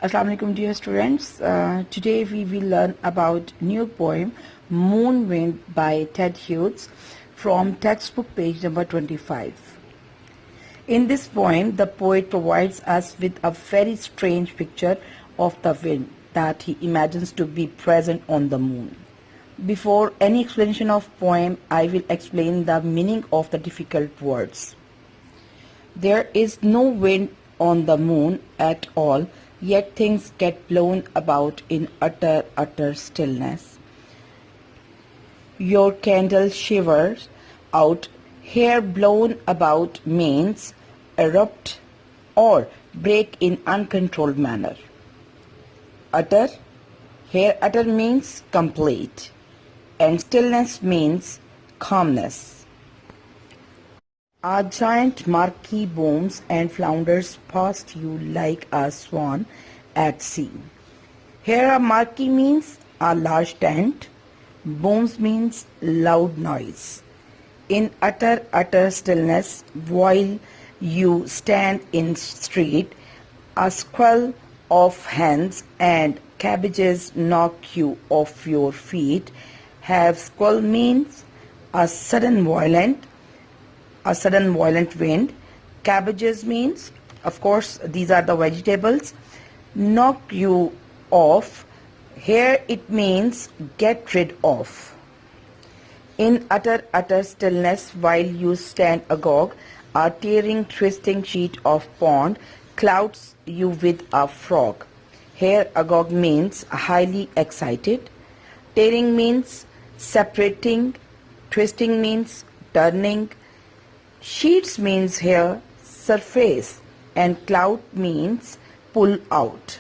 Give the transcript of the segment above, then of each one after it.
Assalamu alaikum dear students. Today we will learn about new poem Moon Wind by Ted Hughes from textbook page number 25. In this poem the poet provides us with a very strange picture of the wind that he imagines to be present on the moon. Before any explanation of poem, I will explain the meaning of the difficult words. There is no wind on the moon at all, yet things get blown about in utter stillness. Your candle shivers out. Here blown about means erupt or break in uncontrolled manner. Utter, here utter means complete, and stillness means calmness. A giant marquee booms and flounders past you like a swan at sea. Here a marquee means a large tent, booms means loud noise. In utter stillness, while you stand in street, a squall of hens and cabbages knock you off your feet. Have squall means a sudden violent wind. Cabbages means, of course, these are the vegetables. Knock you off, here it means get rid of. In utter stillness, while you stand agog, a tearing, twisting sheet of pond clouds you with a frog. Here agog means highly excited. Tearing means separating. Twisting means turning. Sheets means here surface, and cloud means pull out.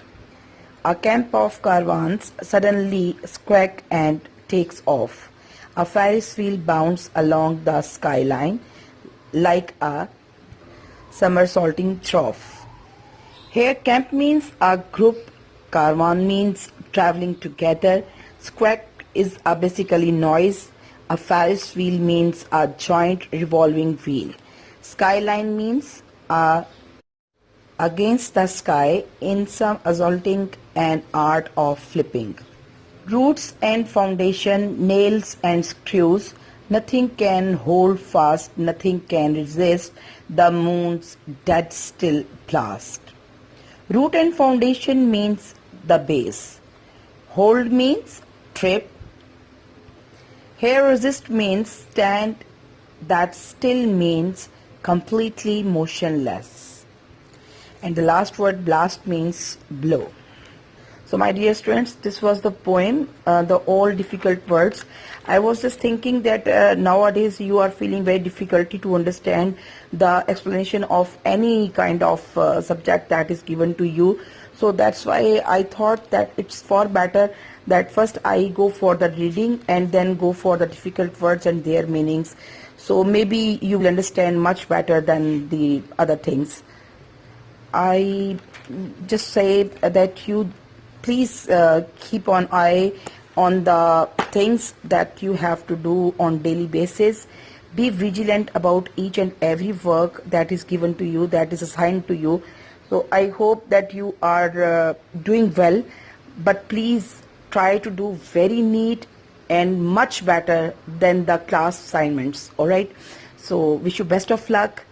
A camp of caravans suddenly squawk and takes off. A Ferris wheel bounds along the skyline like a somersaulting trough. Here camp means a group, caravan means traveling together, squawk is a basically noise. A Ferris wheel means a giant revolving wheel. Skyline means against the sky in some assaulting and art of flipping. Roots and foundation, nails and screws, nothing can hold fast, nothing can resist the moon's dead still blast. Root and foundation means the base. Hold means trip. Here resist means stand, that still means completely motionless. And the last word blast means blow. So my dear students, this was the poem, the all difficult words. I was just thinking that nowadays you are feeling very difficulty to understand the explanation of any kind of subject that is given to you. So that's why I thought that it's far better that first I go for the reading and then go for the difficult words and their meanings. So maybe you will understand much better than the other things. I just say that you please keep an eye on the things that you have to do on daily basis. Be vigilant about each and every work that is given to you, that is assigned to you. So I hope that you are doing well, but please try to do very neat and much better than the class assignments. All right, so wish you best of luck.